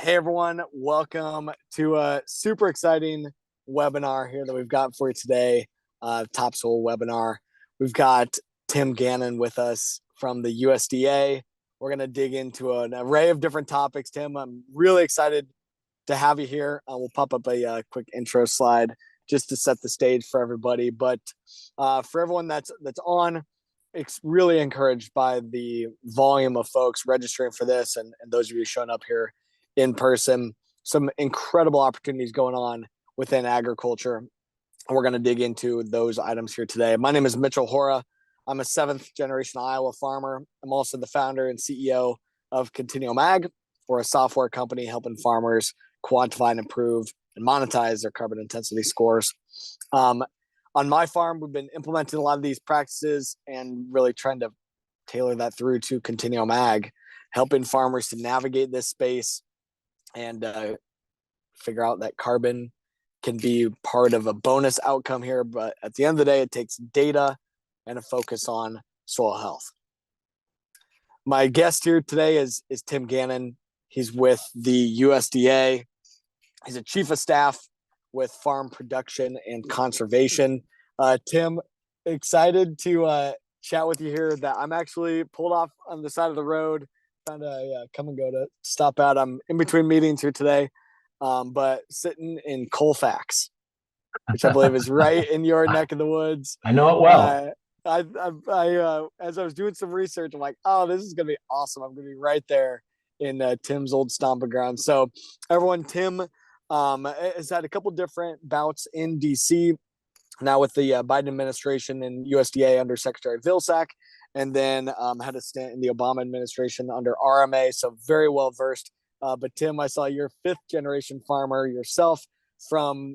Hey everyone, welcome to a super exciting webinar here that we've got for you today, Topsoil webinar. We've got Tim Gannon with us from the USDA. We're going to dig into an array of different topics. Tim, I'm really excited to have you here. We'll pop up a quick intro slide just to set the stage for everybody. But for everyone that's on, it's really encouraged by the volume of folks registering for this and those of you showing up here in person. Some incredible opportunities going on within agriculture. And we're going to dig into those items here today. My name is Mitchell Hora. I'm a 7th generation Iowa farmer. I'm also the founder and CEO of Continuum Ag. We're a software company helping farmers quantify and improve and monetize their carbon intensity scores. On my farm, we've been implementing a lot of these practices and really trying to tailor that through to Continuum Ag, helping farmers to navigate this space and figure out that carbon can be part of a bonus outcome here. But at the end of the day, it takes data and a focus on soil health. My guest here today is Tim Gannon. He's with the USDA. He's a chief of staff with farm production and conservation. Tim, excited to chat with you here. That I'm actually pulled off on the side of the road, found a come and go to stop out. I'm in between meetings here today, but sitting in Colfax, which I believe is right in your neck of the woods. I know it well. As I was doing some research, I'm like, oh, this is gonna be awesome. I'm gonna be right there in Tim's old stomping ground. So everyone, Tim has had a couple different bouts in DC, now with the Biden administration and USDA under Secretary Vilsack, and then had a stint in the Obama administration under RMA, so very well versed. But Tim, I saw you're 5th generation farmer yourself from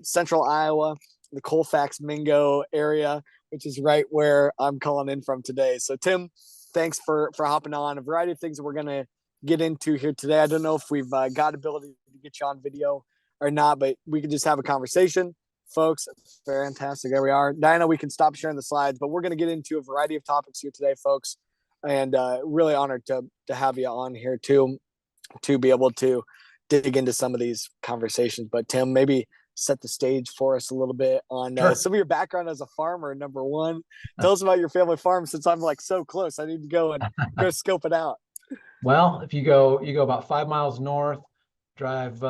central Iowa, the Colfax Mingo area, which is right where I'm calling in from today. So Tim, thanks for hopping on. A variety of things that we're going to get into here today. I don't know if we've got ability to get you on video or not, but we can just have a conversation. Folks, fantastic. There we are. Diana, we can stop sharing the slides, but we're going to get into a variety of topics here today, folks. And really honored to have you on here too, to be able to dig into some of these conversations. But Tim, maybe set the stage for us a little bit on some of your background as a farmer. Number one, tell us about your family farm, since I'm like so close. I need to go scope it out. Well, if you go about 5 miles north, drive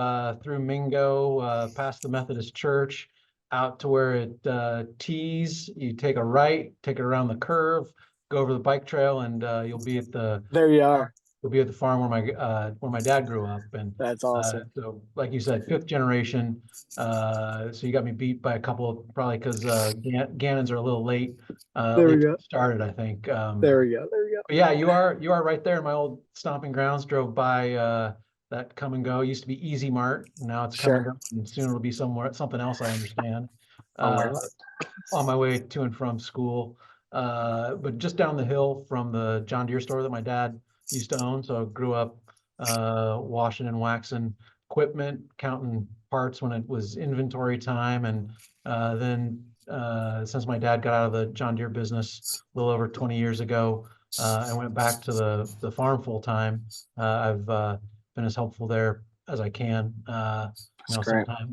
through Mingo, past the Methodist Church, out to where it tees. You take a right, take it around the curve, go over the bike trail, and you'll be at the. There you are. You'll be at the farm where my dad grew up, and that's awesome. So, like you said, 5th generation. So you got me beat by a couple, probably because Gannons are a little late. There we go. Started, I think. There we go. But yeah, you are right there in my old stomping grounds. Drove by that Come and Go. It used to be Easy Mart. Now it's Come and Go, and soon it'll be something else, I understand. On my way to and from school, but just down the hill from the John Deere store that my dad used to own. So I grew up washing and waxing equipment, counting parts when it was inventory time, and then since my dad got out of the John Deere business a little over 20 years ago, I went back to the farm full time. I've been as helpful there as I can.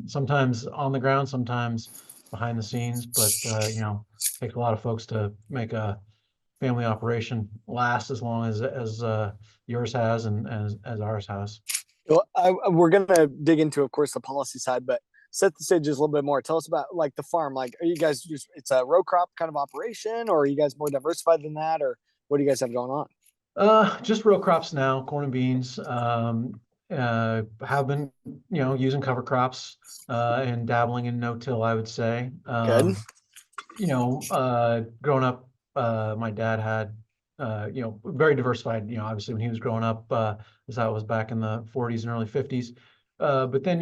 Sometimes on the ground, sometimes behind the scenes, but takes a lot of folks to make a family operation last as long as yours has and as ours has. Well, we're going to dig into, of course, the policy side, but set the stage just a little bit more. Tell us about like the farm. Like, are you guys it's a row crop kind of operation, or are you guys more diversified than that, or what do you guys have going on? Just row crops now, corn and beans. Have been, using cover crops and dabbling in no-till, I would say. Good. Growing up, my dad had, very diversified, obviously when he was growing up, as that was back in the 40s and early 50s. But then,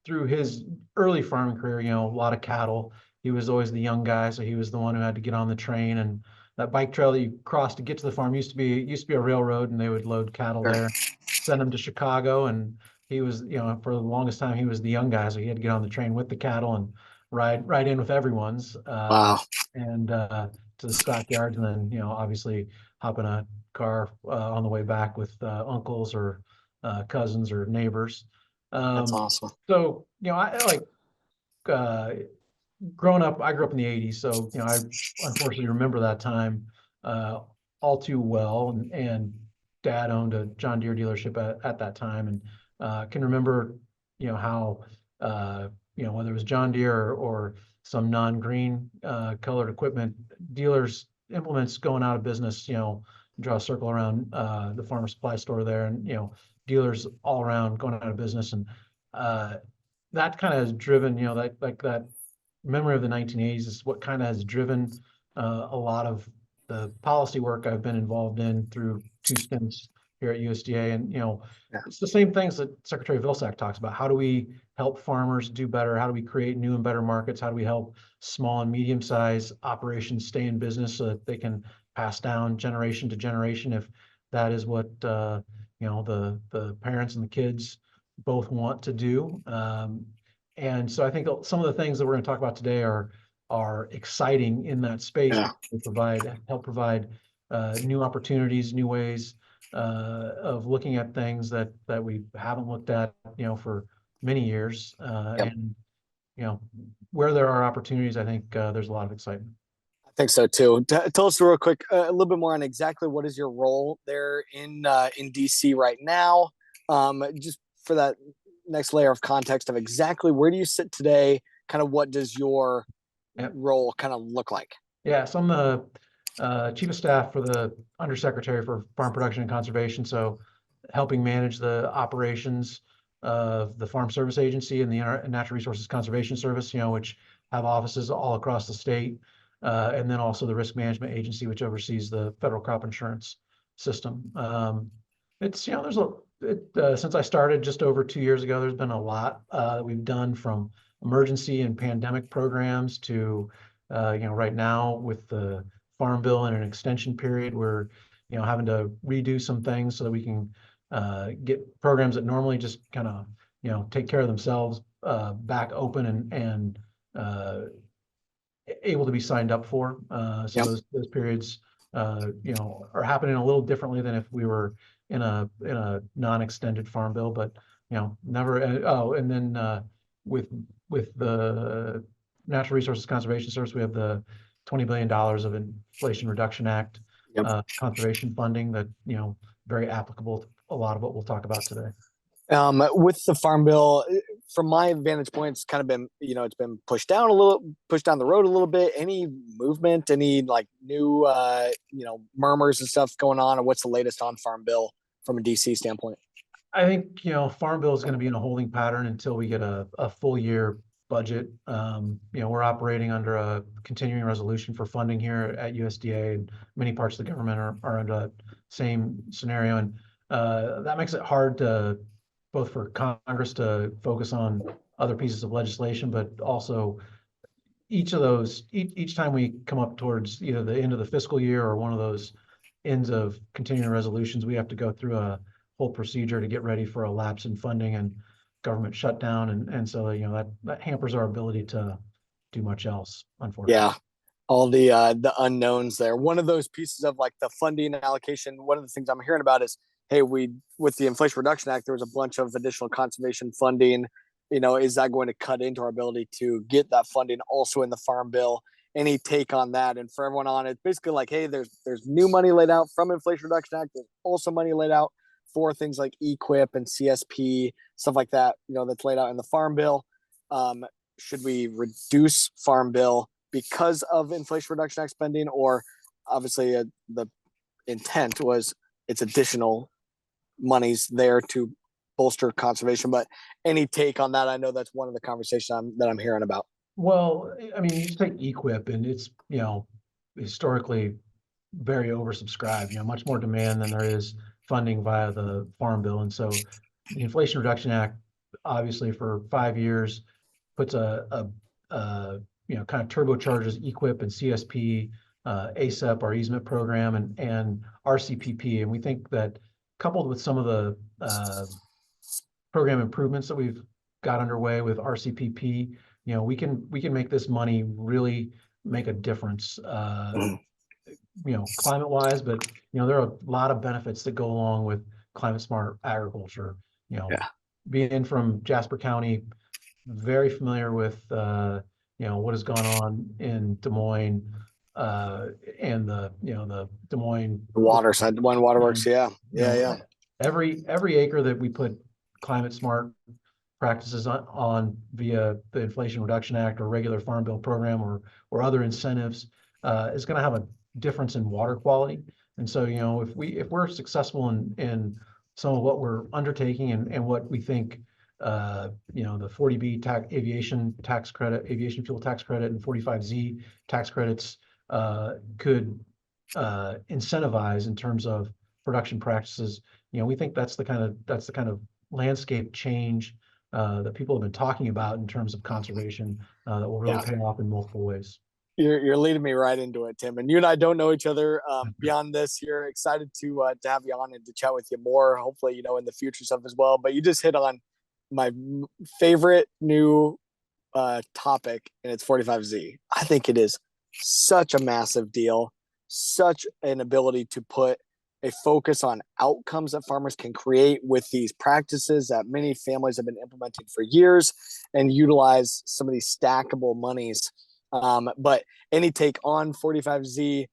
through his early farming career, a lot of cattle. He was always the young guy, so he was the one who had to get on the train. And that bike trail that you crossed to get to the farm used to be a railroad, and they would load cattle there, send them to Chicago. And he was, for the longest time, he was the young guy, so he had to get on the train with the cattle and ride in with everyone's. Wow. And to the stockyards, and then obviously hop in a car on the way back with uncles or cousins or neighbors. That's awesome. So, I like uh, growing up, I grew up in the 80s. So, I unfortunately remember that time uh, all too well. And dad owned a John Deere dealership at that time. And can remember, how, whether it was John Deere or some non-green colored equipment dealers, implements going out of business, draw a circle around the farmer supply store there, and, dealers all around going out of business. And uh, that kind of has driven, that memory of the 1980s is what kind of has driven a lot of the policy work I've been involved in through 2 stints here at USDA. And, Yeah. it's the same things that Secretary Vilsack talks about. How do we help farmers do better? How do we create new and better markets? How do we help small and medium-sized operations stay in business so that they can pass down generation to generation if that is what, the parents and the kids both want to do. And so I think some of the things that we're going to talk about today are exciting in that space. Yeah. Help provide new opportunities, new ways of looking at things that we haven't looked at, for many years. Yep. And where there are opportunities, I think there's a lot of excitement. I think so too. Tell us real quick a little bit more on exactly what is your role there in DC right now. Just for that next layer of context of exactly where do you sit today? Kind of what does your Yep. role kind of look like? Yeah, so I'm the chief of staff for the undersecretary for farm production and conservation. So helping manage the operations of the Farm Service Agency and the Natural Resources Conservation Service, which have offices all across the state. And then also the Risk Management Agency, which oversees the federal crop insurance system. It's, since I started just over 2 years ago, there's been a lot that we've done, from emergency and pandemic programs to, right now with the Farm Bill and an extension period, we're, having to redo some things so that we can get programs that normally just kind of, take care of themselves back open and able to be signed up for. So Yep. those periods, are happening a little differently than if we were in a non-extended farm bill, but never. And then with the Natural Resources Conservation Service, we have the $20 billion of Inflation Reduction Act conservation funding that very applicable to a lot of what we'll talk about today. With the farm bill, from my vantage point, it's kind of been, it's been pushed down the road a little bit. Any movement, any like new, murmurs and stuff going on, or what's the latest on farm bill from a DC standpoint? I think, farm bill is going to be in a holding pattern until we get a full year budget. We're operating under a continuing resolution for funding here at USDA, and many parts of the government are under that same scenario. And that makes it hard to both for Congress to focus on other pieces of legislation, but also each time we come up towards either the end of the fiscal year or one of those ends of continuing resolutions, we have to go through a whole procedure to get ready for a lapse in funding and government shutdown. And so, that hampers our ability to do much else, unfortunately. Yeah. All the unknowns there. One of those pieces of like the funding allocation, one of the things I'm hearing about is, hey, with the Inflation Reduction Act, there was a bunch of additional conservation funding. Is that going to cut into our ability to get that funding also in the farm bill? Any take on that? And for everyone on it, basically like, hey, there's new money laid out from Inflation Reduction Act. There's also money laid out for things like EQIP and CSP, stuff like that, that's laid out in the farm bill. Should we reduce farm bill because of Inflation Reduction Act spending, or obviously the intent was it's additional monies there to bolster conservation? But any take on that? I know that's one of the conversations that I'm hearing about. Well, I mean, you just take EQIP, and it's, historically very oversubscribed, much more demand than there is funding via the Farm Bill. And so the Inflation Reduction Act, obviously for 5 years, puts a kind of turbocharges EQIP and CSP, ASEP, our easement program, and RCPP. And we think that coupled with some of the program improvements that we've got underway with RCPP, we can make this money really make a difference, climate wise, but there are a lot of benefits that go along with climate smart agriculture. Yeah. Being from Jasper County, very familiar with what has gone on in Des Moines, and the Des Moines The water side, one waterworks. Yeah. you know, Yeah. every acre that we put climate smart practices on via the Inflation Reduction Act or regular Farm Bill program or other incentives is going to have a difference in water quality. And so, if we're successful in some of what we're undertaking and what we think, the 40B aviation tax credit, aviation fuel tax credit, and 45Z tax credits could incentivize in terms of production practices. We think that's the kind of landscape change that people have been talking about in terms of conservation that will really Yeah. pay off in multiple ways. You're leading me right into it, Tim. And you and I don't know each other beyond this. You're excited to have you on and to chat with you more. Hopefully, in the future stuff as well. But you just hit on my favorite new topic, and it's 45Z. I think it is such a massive deal, such an ability to put a focus on outcomes that farmers can create with these practices that many families have been implementing for years, and utilize some of these stackable monies. But any take on 45Z?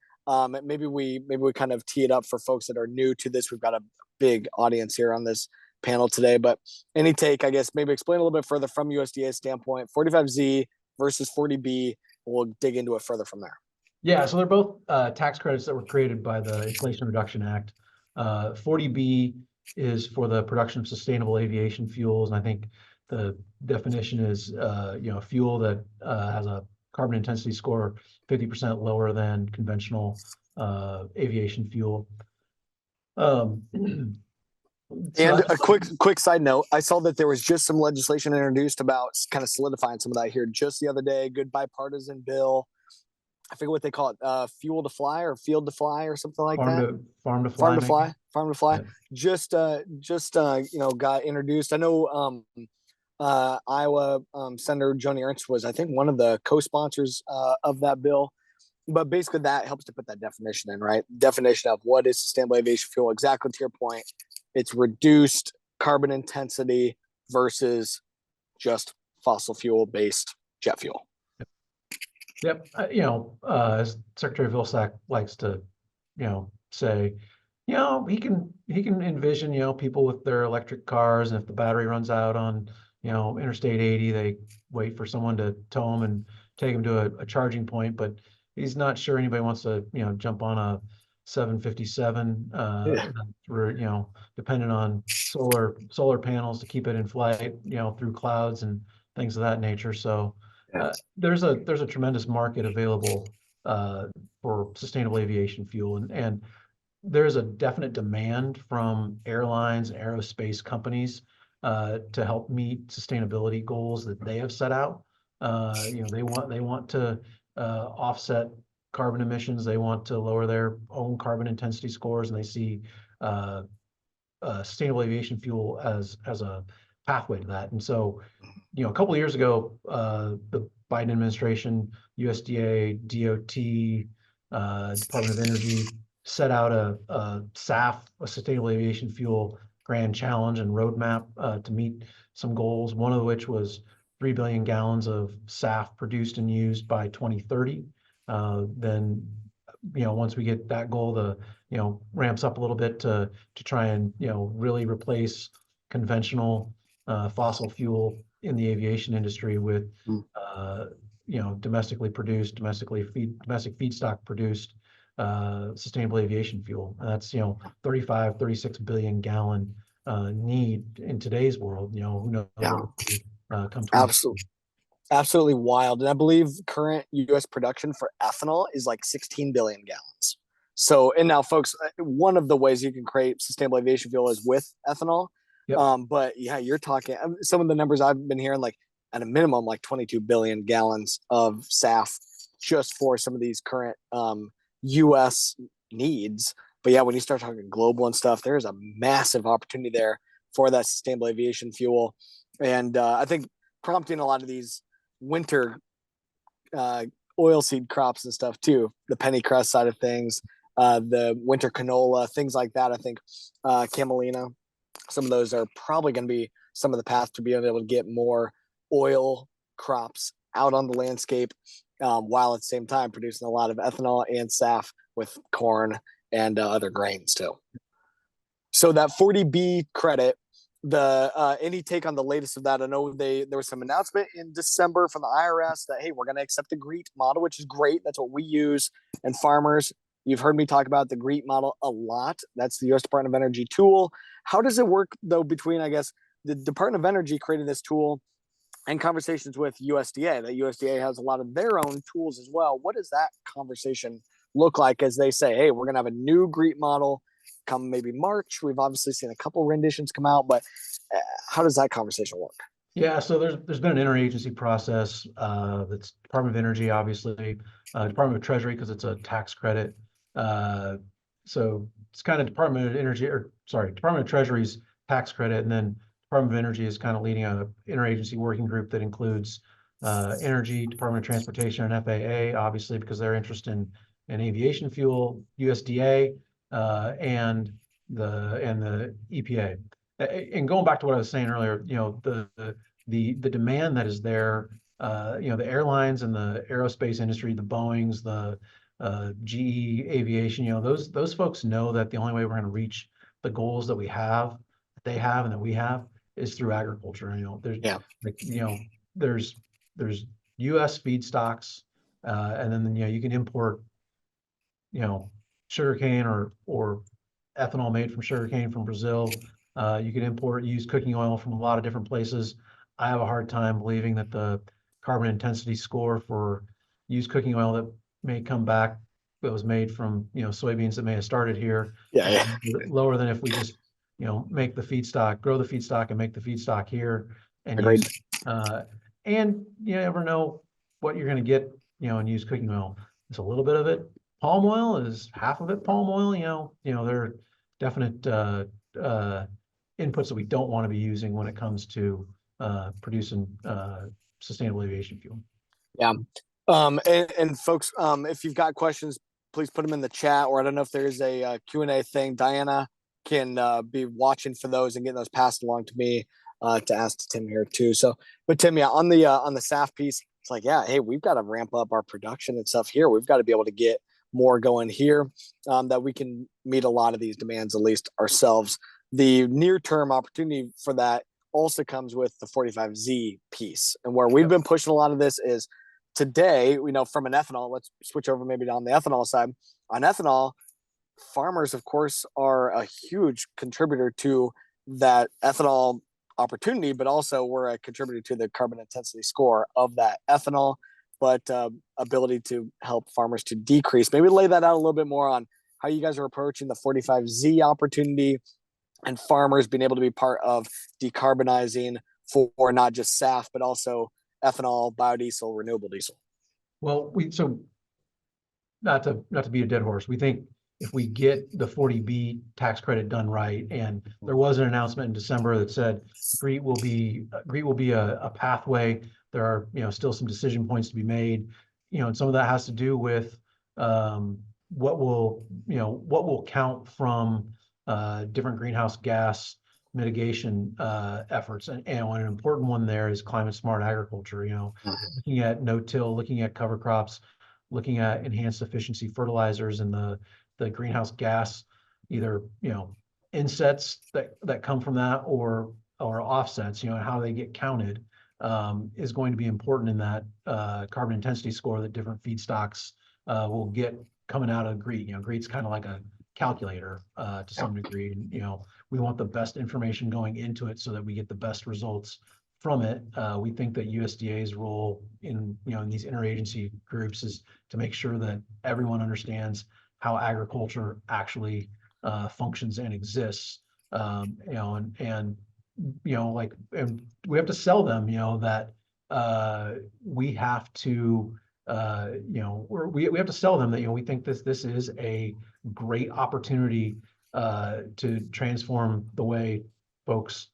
Maybe we kind of tee it up for folks that are new to this. We've got a big audience here on this panel today, but any take, I guess, maybe explain a little bit further from USDA standpoint, 45Z versus 40B. We'll dig into it further from there. Yeah, so they're both tax credits that were created by the Inflation Reduction Act. 40B is for the production of sustainable aviation fuels, and I think the definition is fuel that has a carbon intensity score 50% lower than conventional aviation fuel. And a quick side note, I saw that there was just some legislation introduced about kind of solidifying some of that here just the other day. Good bipartisan bill. I forget what they call it, fuel to fly or field to fly or something like that. Farm to fly. Farm to fly. Yeah. Just got introduced. I know Iowa Senator Joni Ernst was, I think, one of the co-sponsors of that bill. But basically that helps to put that definition in, right? Definition of what is sustainable aviation fuel. Exactly to your point. It's reduced carbon intensity versus just fossil fuel based jet fuel. Yep. As Secretary Vilsack likes to, say, he can envision, people with their electric cars, and if the battery runs out on, Interstate 80, they wait for someone to tow them and take them to a charging point. But he's not sure anybody wants to, jump on a 757 for, dependent on solar panels to keep it in flight, through clouds and things of that nature. So there's a tremendous market available for sustainable aviation fuel, and there's a definite demand from airlines and aerospace companies to help meet sustainability goals that they have set out. They want to offset carbon emissions. They want to lower their own carbon intensity scores, and they see sustainable aviation fuel as a pathway to that. And so, a couple of years ago, the Biden administration, USDA, DOT, Department of Energy set out a SAF, a sustainable aviation fuel grand challenge and roadmap to meet some goals, one of which was 3 billion gallons of SAF produced and used by 2030. Then, once we get that goal, the ramps up a little bit to try and really replace conventional fossil fuel in the aviation industry with domestic feedstock produced sustainable aviation fuel. And that's 35, 36 billion gallon need in today's world. Who knows what come to. Absolutely wild. And I believe current U.S. production for ethanol is like 16 billion gallons. So, and now, folks, one of the ways you can create sustainable aviation fuel is with ethanol. Yep. But yeah, you're talking some of the numbers I've been hearing, like at a minimum, like 22 billion gallons of SAF just for some of these current U.S. needs. But yeah, when you start talking global and stuff, there's a massive opportunity there for that sustainable aviation fuel. And I think prompting a lot of these winter oilseed crops and stuff too, the pennycress side of things, the winter canola, things like that. I think camelina, some of those are probably going to be some of the paths to being able to get more oil crops out on the landscape, while at the same time producing a lot of ethanol and SAF with corn and other grains too. So that 40B credit, the any take on the latest of that? I know there was some announcement in December from the IRS that, hey, we're going to accept the GREET model, which is great. That's what we use. And farmers, you've heard me talk about the GREET model a lot. That's the U.S. Department of Energy tool. How does it work though between, I guess, the Department of Energy creating this tool and conversations with USDA? That USDA has a lot of their own tools as well. What does that conversation look like as they say, hey, we're going to have a new GREET model come maybe March? We've obviously seen a couple renditions come out, but how does that conversation work? Yeah, so there's been an interagency process that's Department of Energy, obviously, Department of Treasury because it's a tax credit. So it's kind of Department of Energy, or sorry, Department of Treasury's tax credit, and then Department of Energy is kind of leading a interagency working group that includes Energy, Department of Transportation, and FAA, obviously because they're interested in aviation fuel, USDA, and the EPA. And going back to what I was saying earlier, the demand that is there, the airlines and the aerospace industry, the Boeings, the GE Aviation, those folks know that the only way we're going to reach the goals that they have, and that we have is through agriculture. There's U.S. feedstocks, and then you can import sugarcane or ethanol made from sugarcane from Brazil. You can import used cooking oil from a lot of different places. I have a hard time believing that the carbon intensity score for used cooking oil that may come back that was made from soybeans that may have started here lower than if we just make the feedstock, grow the feedstock, and make the feedstock here and Agreed. use and you never know what you're going to get in used cooking oil. It's a little bit of it. Palm oil is half of it palm oil. There are definite inputs that we don't want to be using when it comes to producing sustainable aviation fuel. Yeah. And folks, if you've got questions, please put them in the chat, or I don't know if there's a Q&A thing. Diana can be watching for those and getting those passed along to me to ask to Tim here too. So, but Tim, yeah, on the SAF piece, it's like, yeah, hey, we've got to ramp up our production and stuff here. We've got to be able to get more going here, that we can meet a lot of these demands, at least ourselves. The near-term opportunity for that also comes with the 45Z piece. And where we've been pushing a lot of this is today, from an ethanol, let's switch over maybe on the ethanol side. On ethanol, farmers, of course, are a huge contributor to that ethanol opportunity, but also we're a contributor to the carbon intensity score of that ethanol, but ability to help farmers to decrease. Maybe lay that out a little bit more on how you guys are approaching the 45Z opportunity and farmers being able to be part of decarbonizing for not just SAF, but also ethanol, biodiesel, renewable diesel. Well, so not to be a dead horse, we think if we get the 40B tax credit done right, and there was an announcement in December that said GREET will be a pathway. There are still some decision points to be made, and some of that has to do with what will count from different greenhouse gas mitigation efforts, and an important one there is climate smart agriculture. Looking at no-till, looking at cover crops, looking at enhanced efficiency fertilizers, and the greenhouse gas, either insets that come from that or offsets, how they get counted, is going to be important in that carbon intensity score that different feedstocks will get coming out of GREET. GREET's kind of like a calculator to some degree, and we want the best information going into it so that we get the best results from it. We think that USDA's role in these interagency groups is to make sure that everyone understands how agriculture actually functions and exists. And we have to sell them, that we have to, we have to sell them that, we think this is a great opportunity to transform the way folks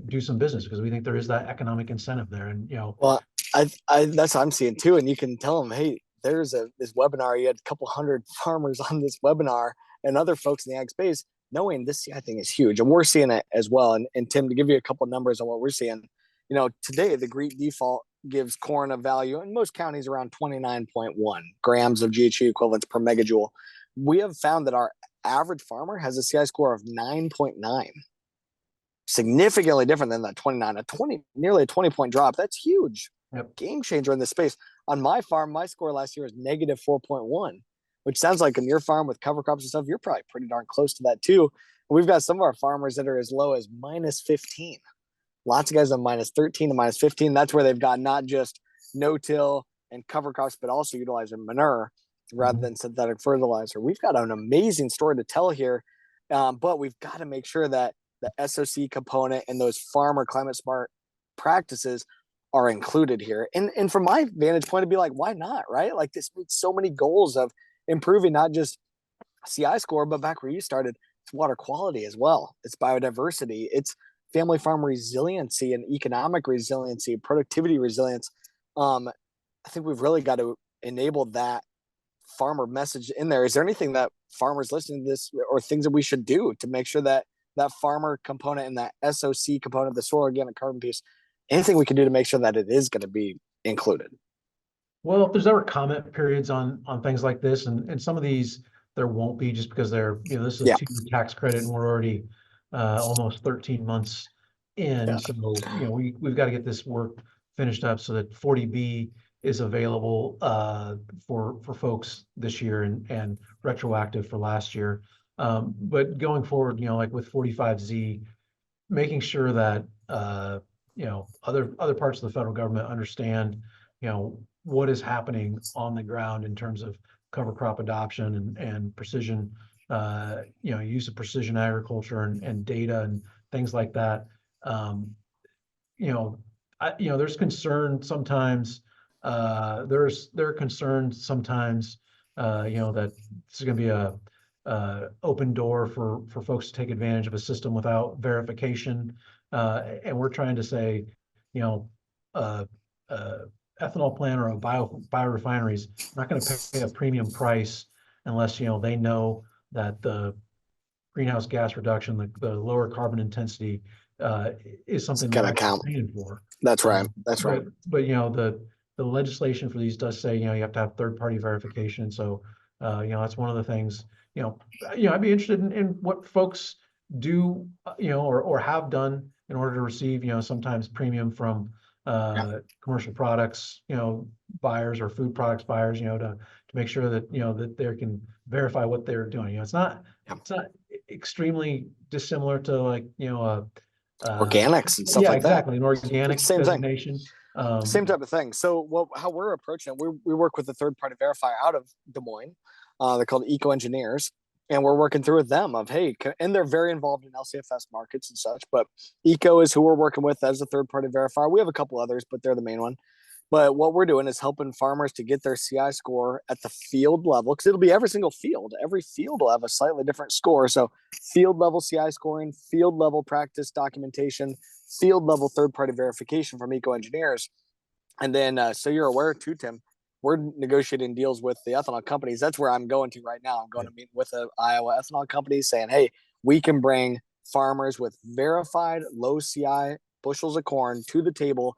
do some business, because we think there is that economic incentive there. And well, I that's what I'm seeing too. And you can tell them, hey, there's this webinar. You had a couple hundred farmers on this webinar and other folks in the ag space knowing this CI thing is huge. And we're seeing it as well. And Tim, to give you a couple numbers on what we're seeing, today the GREET default gives corn a value in most counties around 29.1 grams of GHG equivalents per megajoule. We have found that our average farmer has a CI score of 9.9, significantly different than that 29. Nearly a 20-point drop. That's huge. Yep. Game changer in this space. On my farm, my score last year was negative 4.1, which sounds like on your farm with cover crops and stuff, you're probably pretty darn close to that too. We've got some of our farmers that are as low as minus 15. Lots of guys on minus 13 to minus 15. That's where they've got not just no-till and cover crops, but also utilizing manure rather than synthetic fertilizer. We've got an amazing story to tell here, but we've got to make sure that the SOC component and those farmer climate smart practices are included here. And from my vantage point, to be like, why not, right? Like this meets so many goals of improving not just CI score, but back where you started, it's water quality as well. It's biodiversity. It's family farm resiliency and economic resiliency, productivity resilience. I think we've really got to enable that farmer message in there. Is there anything that farmers listening to this or things that we should do to make sure that that farmer component and that SOC component, the soil organic carbon piece, anything we can do to make sure that it is going to be included? Well, if there's ever comment periods on things like this, and some of these there won't be just because they're, this is a 2-year tax credit and we're already almost 13 months in. Yeah. So, we've got to get this work finished up so that 40B is available for folks this year and retroactive for last year. But going forward, like with 45Z, making sure that other parts of the federal government understand, what is happening on the ground in terms of cover crop adoption and precision, use of precision agriculture and data and things like that. There's concern sometimes. There are concerns sometimes, that this is going to be a open door for folks to take advantage of a system without verification. And we're trying to say, ethanol plant or a biorefinery is not going to pay a premium price unless, they know that the greenhouse gas reduction, the lower carbon intensity is something they're actually paying for. That's right. That's right. But the legislation for these does say, you have to have third-party verification. So, that's one of the things, I'd be interested in what folks do, or have done in order to receive, sometimes premium from commercial products, buyers or food products buyers, to make sure that, that they can verify what they're doing. It's not extremely dissimilar to like, organics and stuff like exactly. An organic same designation. Same type of thing. So how we're approaching it, we work with a third-party verifier out of Des Moines. They're called Eco Engineers. And we're working through with them of, hey, and they're very involved in LCFS markets and such, but Eco is who we're working with as a third-party verifier. We have a couple others, but they're the main one. But what we're doing is helping farmers to get their CI score at the field level, because it'll be every single field. Every field will have a slightly different score. So field level CI scoring, field level practice documentation, field level third-party verification from Eco Engineers. And then, so you're aware too, Tim, we're negotiating deals with the ethanol companies. That's where I'm going to right now. I'm going to meet with the Iowa ethanol companies saying, hey, we can bring farmers with verified low CI bushels of corn to the table,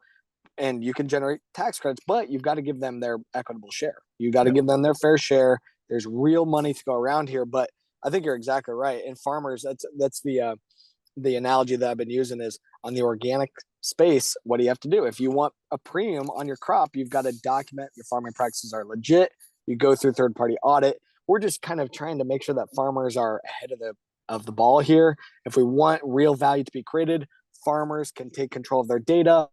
and you can generate tax credits, but you've got to give them their equitable share. You got to give them their fair share. There's real money to go around here, but I think you're exactly right. And farmers, that's the analogy that I've been using is on the organic space. What do you have to do? If you want a premium on your crop, you've got to document your farming practices are legit. You go through third-party audit. We're just kind of trying to make sure that farmers are ahead of the ball here. If we want real value to be created, farmers can take control of their data,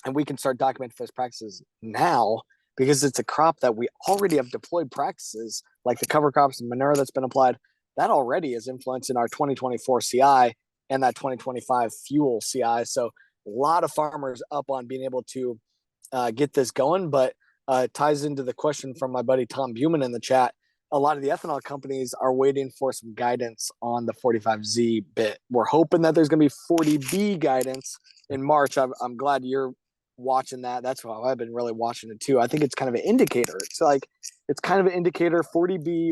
and we can start documenting those practices now, because it's a crop that we already have deployed practices like the cover crops and manure that's been applied. That already is influencing our 2024 CI and that 2025 fuel CI. So a lot of farmers up on being able to get this going, but it ties into the question from my buddy Tom Buman in the chat. A lot of the ethanol companies are waiting for some guidance on the 45Z bit. We're hoping that there's going to be 40B guidance in March. I'm glad you're watching that. That's why I've been really watching it too. I think it's kind of an indicator. It's like it's kind of an indicator. 40B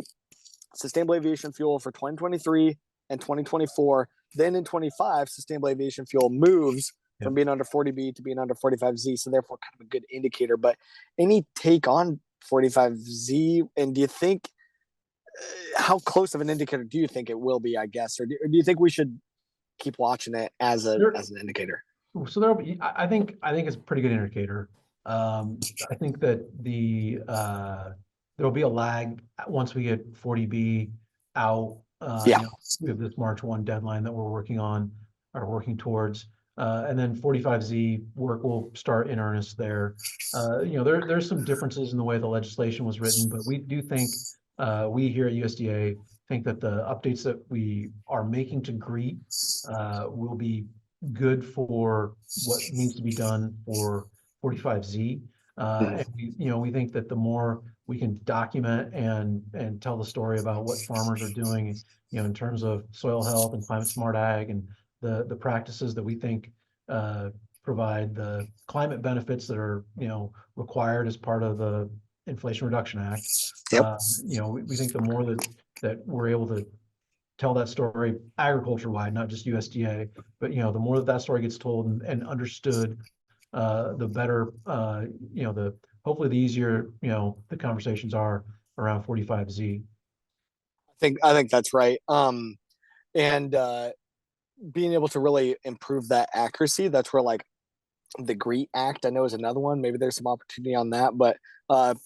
sustainable aviation fuel for 2023 and 2024. Then in 25, sustainable aviation fuel moves from being under 40B to being under 45Z. So therefore, kind of a good indicator. But any take on 45Z, and do you think how close of an indicator do you think it will be? I guess, or do you think we should keep watching it as an indicator? So there'll be, I think it's a pretty good indicator. I think that there'll be a lag once we get 40B out. Yeah. You know, we have this March 1 deadline that we're working on or working towards. And then 45Z work will start in earnest there. You know, there's some differences in the way the legislation was written, but we do think, we here at USDA think that the updates that we are making to GREET will be good for what needs to be done for 45Z. And we, you know, we think that the more we can document and tell the story about what farmers are doing, you know, in terms of soil health and climate smart ag and the practices that we think provide the climate benefits that are, you know, required as part of the Inflation Reduction Act. Yep. You know, we think the more that we're able to tell that story agriculture wide, not just USDA, but you know, the more that story gets told and understood, the better, you know, hopefully the easier, you know, the conversations are around 45Z. I think that's right. And being able to really improve that accuracy, that's where like the GREET Act, I know, is another one. Maybe there's some opportunity on that. But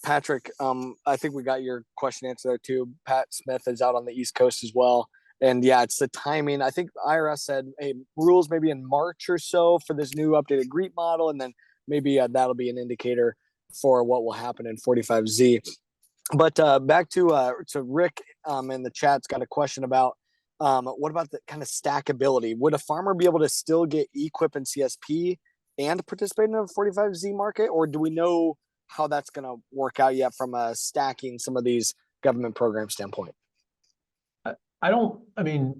Patrick, I think we got your question answered there too. Pat Smith is out on the East Coast as well. And yeah, it's the timing. I think IRS said, hey, rules maybe in March or so for this new updated GREET model. And then maybe that'll be an indicator for what will happen in 45Z. But back to Rick in the chat's got a question about what about the kind of stackability? Would a farmer be able to still get EQIP and CSP and participate in a 45Z market, or do we know how that's going to work out yet from a stacking some of these government program standpoint? I don't think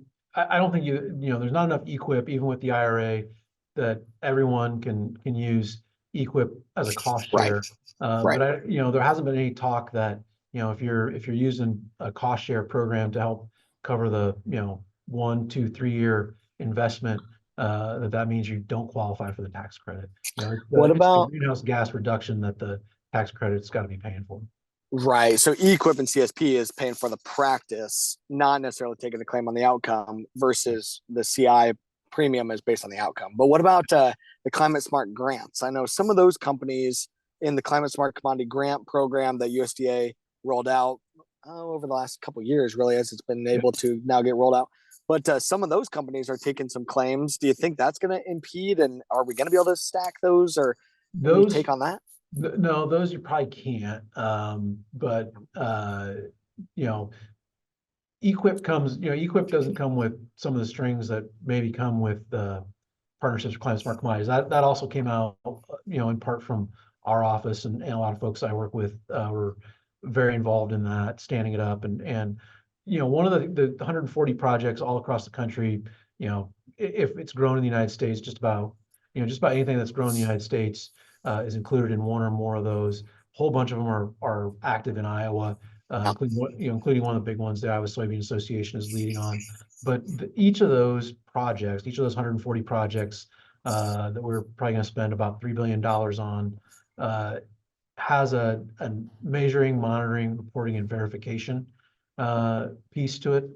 you know, there's not enough EQIP even with the IRA that everyone can use EQIP as a cost share. Right. But you know, there hasn't been any talk that, you know, if you're using a cost share program to help cover the, you know, 1, 2, 3 year investment, that means you don't qualify for the tax credit. You know, What it's the about greenhouse gas reduction that the tax credit's got to be paying for. right? So EQIP and CSP is paying for the practice, not necessarily taking the claim on the outcome, versus the CI premium is based on the outcome. But what about the climate smart grants? I know some of those companies in the climate smart commodity grant program that USDA rolled out over the last couple of years, really, as it's been able to now get rolled out. But some of those companies are taking some claims. Do you think that's going to impede? And are we going to be able to stack those, or any take on that? No, those you probably can't. But you know, EQIP comes, you know, EQIP doesn't come with some of the strings that maybe come with partnerships with climate smart commodities. That also came out, you know, in part from our office, and a lot of folks I work with were very involved in that, standing it up. And you know, one of the 140 projects all across the country, you know, if it's grown in the United States, just about anything that's grown in the United States is included in one or more of those. A whole bunch of them are active in Iowa, including one of the big ones the Iowa Soybean Association is leading on. But each of those projects, each of those 140 projects that we're probably going to spend about $3 billion on, has a measuring, monitoring, reporting, and verification piece to it.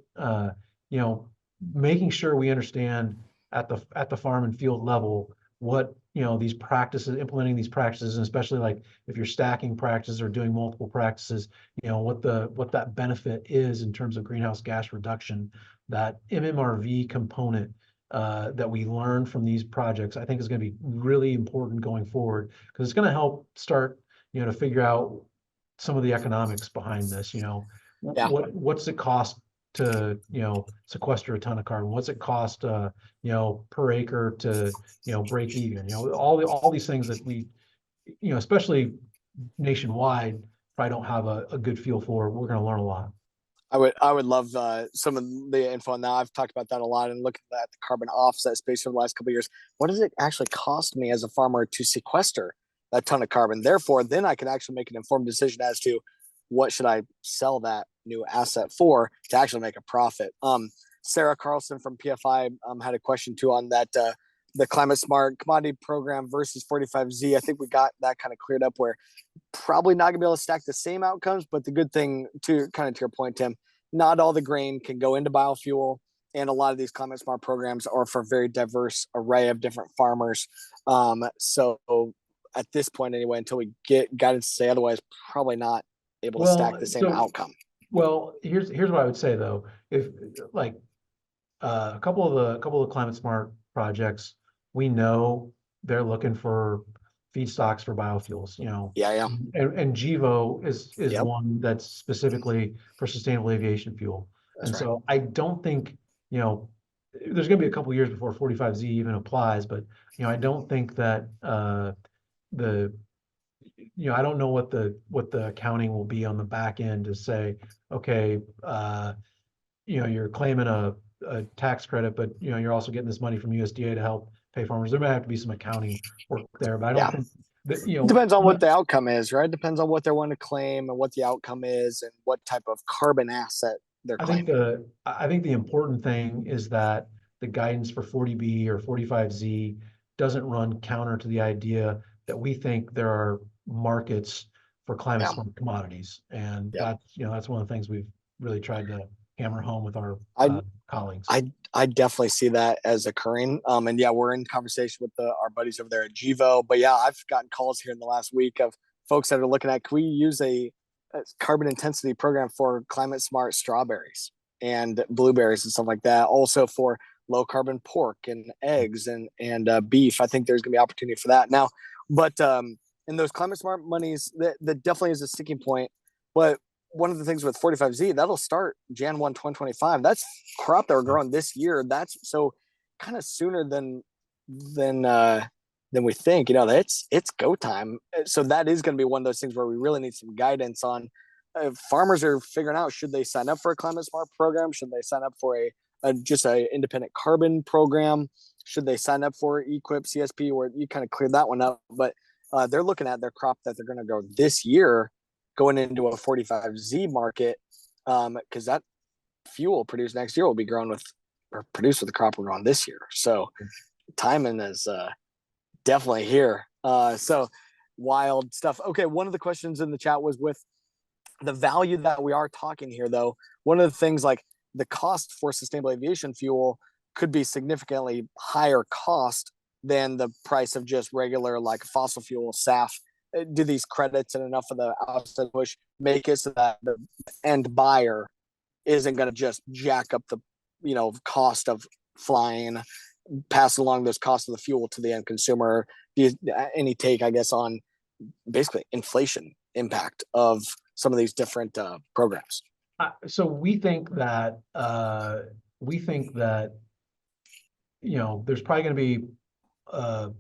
You know, making sure we understand at the farm and field level what, you know, these practices, implementing these practices, and especially like if you're stacking practices or doing multiple practices, you know, what that benefit is in terms of greenhouse gas reduction. That MMRV component that we learn from these projects, I think, is going to be really important going forward, because it's going to help start, you know, to figure out some of the economics behind this. You know, what's it cost to, you know, sequester a ton of carbon? What's it cost, you know, per acre to, you know, break even? You know, all these things that we, you know, especially nationwide, probably don't have a good feel for. We're going to learn a lot. I would love some of the info on that. I've talked about that a lot and looked at the carbon offset space over the last couple of years. What does it actually cost me as a farmer to sequester a ton of carbon? Therefore, then I can actually make an informed decision as to what should I sell that new asset for to actually make a profit. Sarah Carlson from PFI had a question too on that the climate smart commodity program versus 45Z. I think we got that kind of cleared up where probably not gonna be able to stack the same outcomes, but the good thing to kind of to your point, Tim, not all the grain can go into biofuel. And a lot of these climate smart programs are for a very diverse array of different farmers. So at this point anyway, until we get guidance to say otherwise, probably not able to stack Well, the same so outcome. well, here's what I would say though. If like a couple of climate smart projects, we know they're looking for feedstocks for biofuels, Yeah, yeah. and GEVO is Yep. one that's specifically for sustainable aviation fuel. That's And right. so I don't think, there's going to be a couple years before 45Z even applies, but I don't think that the I don't know what the accounting will be on the back end to say, okay, you're claiming a tax credit, but you're also getting this money from USDA to help pay farmers. There might have to be some accounting work there, but I don't Yeah. think that, Depends on what the outcome is, right? Depends on what they want to claim and what the outcome is and what type of carbon asset they're claiming. I think the important thing is that the guidance for 40B or 45Z doesn't run counter to the idea that we think there are markets for climate Yeah. smart commodities. And Yep. that's one of the things we've really tried to hammer home with our I colleagues. I definitely see that as occurring. And yeah, we're in conversation with our buddies over there at GEVO. But yeah, I've gotten calls here in the last week of folks that are looking at, can we use a carbon intensity program for climate smart strawberries and blueberries and stuff like that? Also for low carbon pork and eggs and beef. I think there's going to be opportunity for that now. But in those climate smart monies, that definitely is a sticking point. But one of the things with 45Z, that'll start Jan 1, 2025. That's crop that we're growing this year. That's so kind of sooner than we think. It's go time. So that is going to be one of those things where we really need some guidance on. Farmers are figuring out, should they sign up for a climate smart program? Should they sign up for just a independent carbon program? Should they sign up for EQIP CSP, where you kind of cleared that one up? But they're looking at their crop that they're going to grow this year going into a 45Z market, because that fuel produced next year will be grown with or produced with the crop we're growing this year. So timing is definitely here. So wild stuff. Okay, one of the questions in the chat was with the value that we are talking here, though. One of the things, like the cost for sustainable aviation fuel could be significantly higher cost than the price of just regular like fossil fuel SAF. Do these credits and enough of the outside push make it so that the end buyer isn't going to just jack up the cost of flying, pass along those costs of the fuel to the end consumer? Any take, I guess, on basically inflation impact of some of these different programs? So we think that there's probably going to be a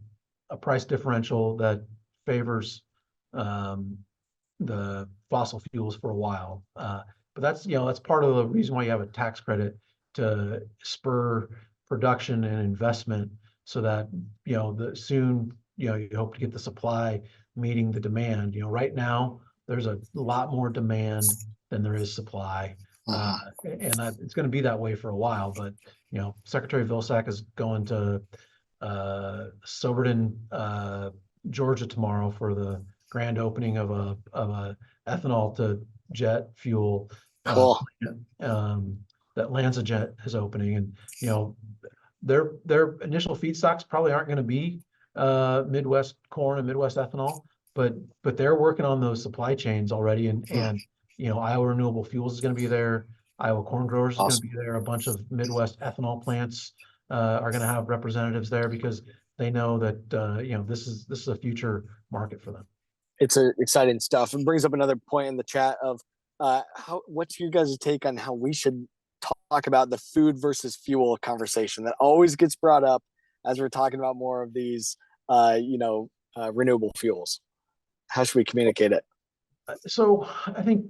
price differential that favors the fossil fuels for a while. But that's part of the reason why you have a tax credit, to spur production and investment, so that soon you hope to get the supply meeting the demand. Right now there's a lot more demand than there is supply. And it's going to be that way for a while. But Secretary Vilsack is going to Soberton, Georgia tomorrow for the grand opening of a ethanol to jet fuel Cool. that LanzaJet is opening. And their initial feedstocks probably aren't going to be Midwest corn and Midwest ethanol, but they're working on those supply chains already. And Iowa Renewable Fuels is going to be there. Iowa Corn Growers is going to be there. A bunch of Midwest ethanol plants are going to have representatives there, because they know that this is a future market for them. It's exciting stuff, and brings up another point in the chat of what's your guys' take on how we should talk about the food versus fuel conversation that always gets brought up as we're talking about more of these renewable fuels. How should we communicate it? So I think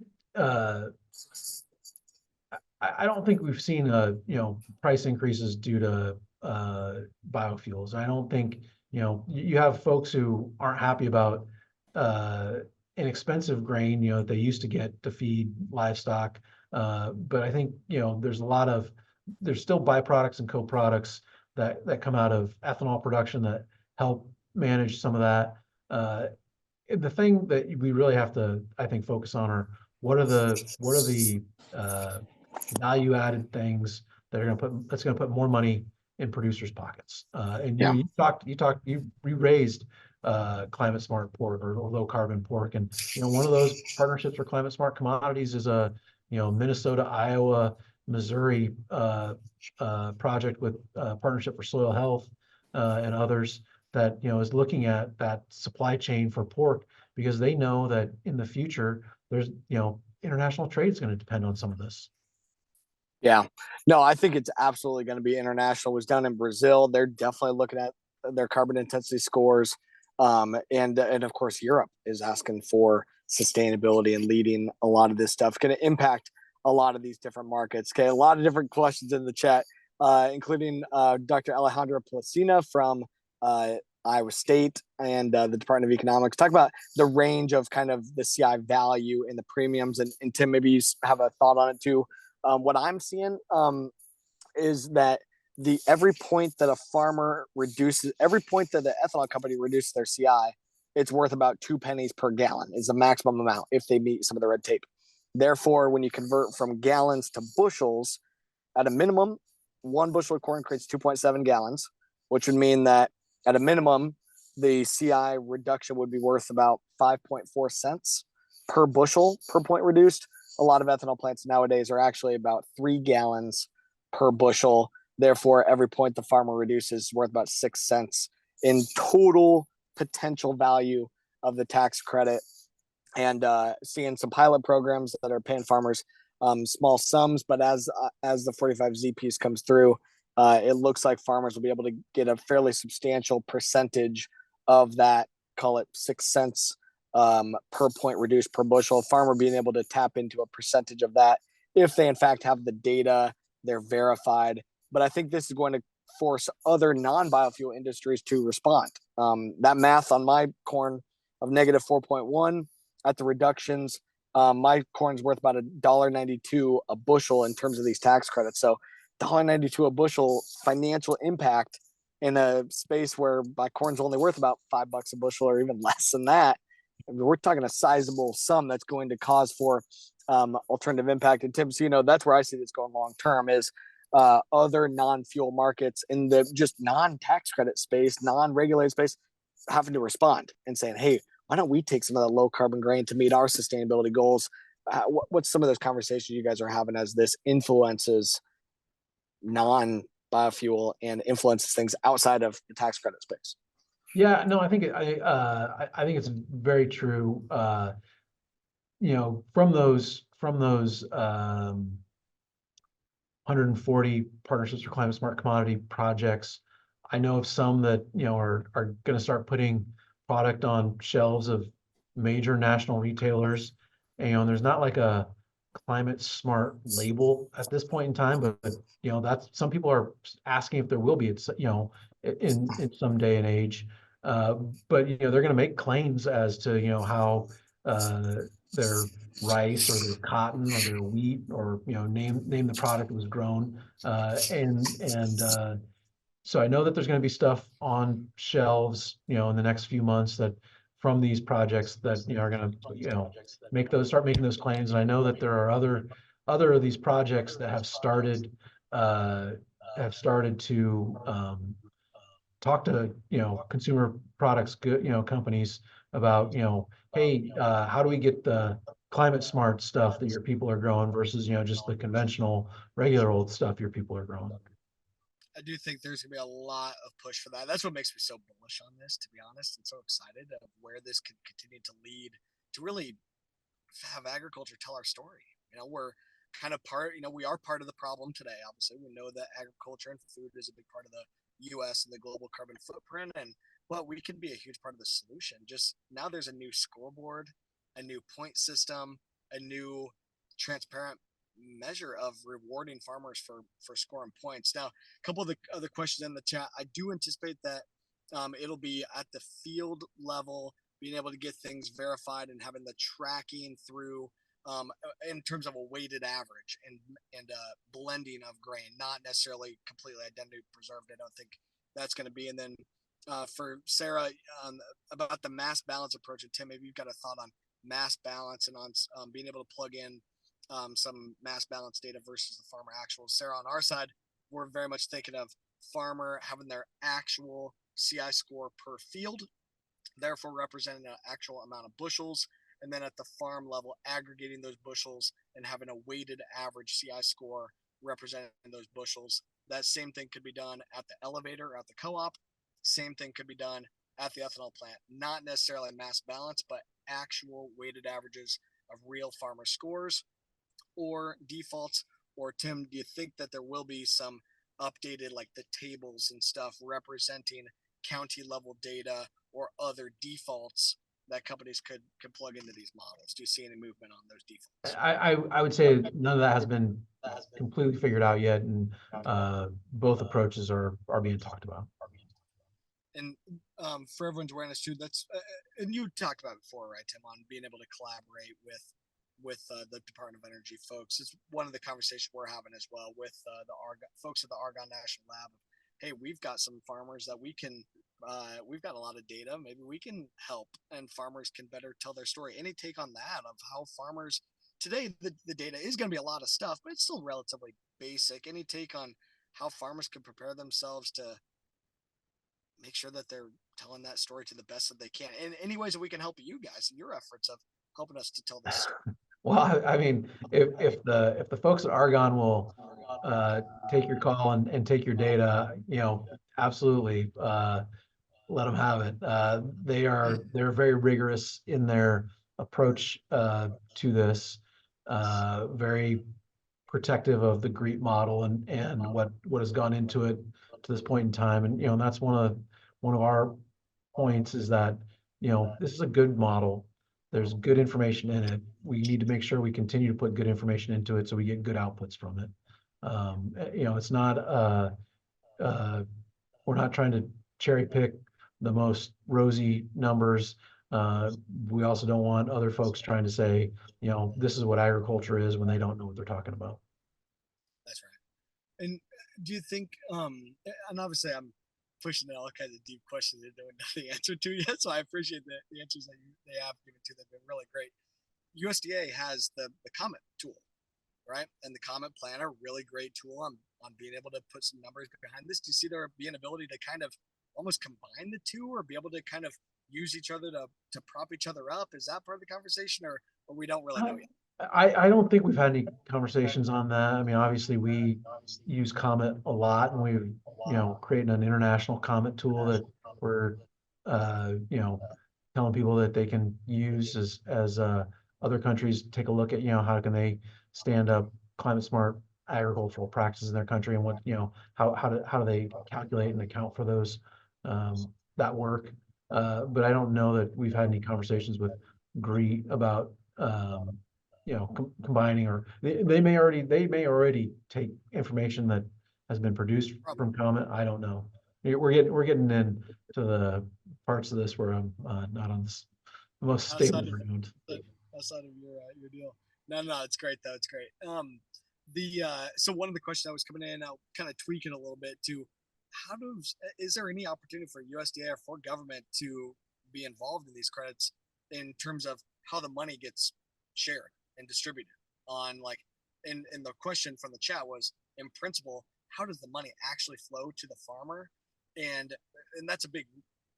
I don't think we've seen price increases due to biofuels. I don't think, you have folks who aren't happy about uh, inexpensive grain, they used to get to feed livestock. But I think, there's still byproducts and co-products that come out of ethanol production that help manage some of that. Uh, the thing that we really have to, I think, focus on are what are the uh, value added things that's going to put more money in producers' pockets. And Yeah. you raised climate smart pork or low carbon pork, and one of those partnerships for climate smart commodities is a Minnesota, Iowa, Missouri project with Partnership for Soil Health and others that is looking at that supply chain for pork because they know that in the future there's international trade is going to depend on some of this. Yeah. No, I think it's absolutely going to be international. It was done in Brazil. They're definitely looking at their carbon intensity scores. And of course, Europe is asking for sustainability and leading a lot of this stuff. Going to impact a lot of these different markets. Okay. A lot of different questions in the chat, including Dr. Alejandra Placina from Iowa State and the Department of Economics. Talk about the range of kind of the CI value and the premiums. And Tim, maybe you have a thought on it too. What I'm seeing is that every point that a farmer reduces, every point that the ethanol company reduces their CI, it's worth about 2 pennies per gallon is the maximum amount if they meet some of the red tape. Therefore, when you convert from gallons to bushels, at a minimum, 1 bushel of corn creates 2.7 gallons, which would mean that at a minimum, the CI reduction would be worth about 5.4 cents per bushel per point reduced. A lot of ethanol plants nowadays are actually about 3 gallons per bushel. Therefore, every point the farmer reduces is worth about 6 cents in total potential value of the tax credit. And seeing some pilot programs that are paying farmers small sums, but as the 45Z piece comes through, it looks like farmers will be able to get a fairly substantial percentage of that. Call it 6 cents per point reduced per bushel. A farmer being able to tap into a percentage of that if they in fact have the data, they're verified. But I think this is going to force other non-biofuel industries to respond. That math on my corn of negative 4.1 at the reductions, my corn's worth about $1.92 a bushel in terms of these tax credits. So $1.92 a bushel financial impact in a space where my corn's only worth about $5 a bushel or even less than that. I mean, we're talking a sizable sum that's going to cause for alternative impact. And Tim, so that's where I see this going long term is other non-fuel markets in the just non-tax credit space, non-regulated space, having to respond and saying, hey, why don't we take some of that low carbon grain to meet our sustainability goals? What's some of those conversations you guys are having as this influences non-biofuel and influences things outside of the tax credit space? Yeah, no, I think it's very true. From those 140 partnerships for climate smart commodity projects, I know of some that are going to start putting product on shelves of major national retailers. And there's not like a climate smart label at this point in time, but that's some people are asking if there will be. It's in some day and age. But they're going to make claims as to how their rice or their cotton or their wheat or name the product was grown. So I know that there's going to be stuff on shelves in the next few months that from these projects that are going to start making those claims. And I know that there are other of these projects that have started to talk to consumer products companies about hey, how do we get the climate smart stuff that your people are growing versus just the conventional regular old stuff your people are growing. I do think there's gonna be a lot of push for that. That's what makes me so bullish on this, to be honest, and so excited of where this could continue to lead to really have agriculture tell our story. We're kind of we are part of the problem today. Obviously, we know that agriculture and food is a big part of the U.S. and the global carbon footprint, but we can be a huge part of the solution. Just now, there's a new scoreboard, a new point system, a new transparent measure of rewarding farmers for scoring points. Now, a couple of the other questions in the chat. I do anticipate that it'll be at the field level, being able to get things verified and having the tracking through in terms of a weighted average and blending of grain, not necessarily completely identity preserved. I don't think that's going to be. And then for Sarah, about the mass balance approach, and Tim, maybe you've got a thought on mass balance and on being able to plug in some mass balance data versus the farmer actuals. Sarah, on our side, we're very much thinking of farmer having their actual CI score per field, therefore representing an actual amount of bushels, and then at the farm level, aggregating those bushels and having a weighted average CI score representing those bushels. That same thing could be done at the elevator or at the co-op. Same thing could be done at the ethanol plant. Not necessarily mass balance, but actual weighted averages of real farmer scores or defaults. Or Tim, do you think that there will be some updated, like the tables and stuff representing county level data or other defaults that companies could plug into these models? Do you see any movement on those defaults? I would say none of that has been completely figured out yet, and both approaches are being talked about. And for everyone's awareness too, that's and you talked about it before, right, Tim, on being able to collaborate with the Department of Energy folks. It's one of the conversations we're having as well with the folks at the Argonne National Lab. Hey, we've got some farmers that we've got a lot of data. Maybe we can help, and farmers can better tell their story. Any take on that of how farmers today? The data is going to be a lot of stuff, but it's still relatively basic. Any take on how farmers can prepare themselves to make sure that they're telling that story to the best that they can, and any ways that we can help you guys in your efforts of helping us to tell this story? Well, I mean, if the folks at Argonne will take your call and take your data, absolutely let them have it. They're very rigorous in their approach to this, very protective of the GREET model and what has gone into it to this point in time. And that's one of our points is that this is a good model. There's good information in it. We need to make sure we continue to put good information into it so we get good outputs from it. It's not we're not trying to cherry pick the most rosy numbers. We also don't want other folks trying to say, this is what agriculture is when they don't know what they're talking about. That's right. And do you think, and obviously I'm pushing all kinds of deep questions that don't know the answer to yet, so I appreciate the answers that they have given to. They've been really great. USDA has the COMET tool, right? And the COMET Planner, really great tool on being able to put some numbers behind this. Do you see there being an ability to kind of almost combine the two or be able to kind of use each other to prop each other up? Is that part of the conversation, or we don't really know yet? I don't think we've had any conversations on that. I mean, obviously we use Comet a lot, and we've, created an international Comet tool that we're, telling people that they can use as other countries take a look at, how can they stand up climate smart agricultural practices in their country, and what, how do they calculate and account for those, that work. But I don't know that we've had any conversations with GREET about, combining, or they may already take information that has been produced from Comet. I don't know. We're getting into the parts of this where I'm not on the most stable ground. Outside of your deal. No, it's great though. It's great. So one of the questions that was coming in, I'll kind of tweak it a little bit to is there any opportunity for USDA or for government to be involved in these credits in terms of how the money gets shared and distributed on, like, and the question from the chat was, in principle, how does the money actually flow to the farmer? And that's a big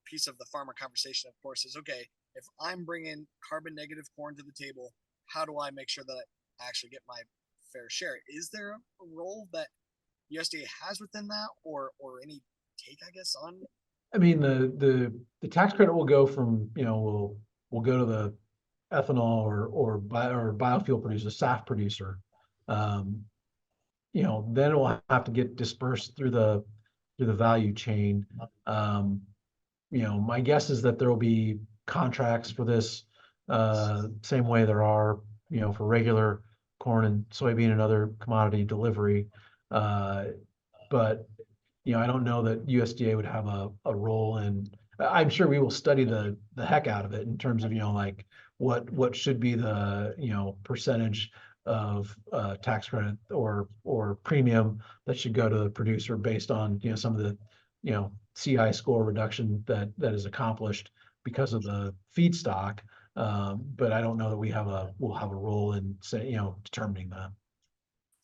piece of the farmer conversation, of course, is, okay, if I'm bringing carbon negative corn to the table, how do I make sure that I actually get my fair share? Is there a role that USDA has within that, or any take, I guess, on? I mean, the tax credit will go from, will go to the ethanol or biofuel producer, SAF producer. Then it will have to get dispersed through the value chain. My guess is that there will be contracts for this, same way there are, for regular corn and soybean and other commodity delivery. But I don't know that USDA would have a role in. I'm sure we will study the heck out of it in terms of like what should be the percentage of tax credit or premium that should go to the producer based on some of the CI score reduction that is accomplished because of the feedstock. But I don't know that we'll have a role in determining that.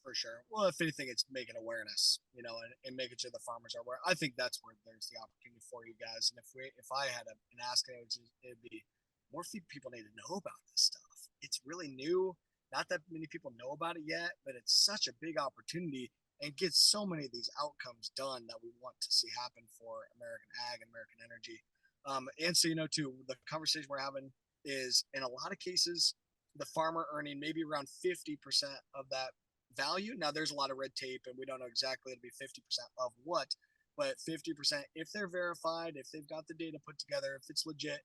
For sure. Well, if anything, it's making awareness, and making sure the farmers are aware. I think that's where there's the opportunity for you guys. And if I had an ask, it'd be more people need to know about this stuff. It's really new. Not that many people know about it yet, but it's such a big opportunity and gets so many of these outcomes done that we want to see happen for American ag and American energy. And so, too, the conversation we're having is in a lot of cases, the farmer earning maybe around 50% of that value. Now there's a lot of red tape and we don't know exactly it'll be 50% of what, but 50% if they're verified, if they've got the data put together, if it's legit.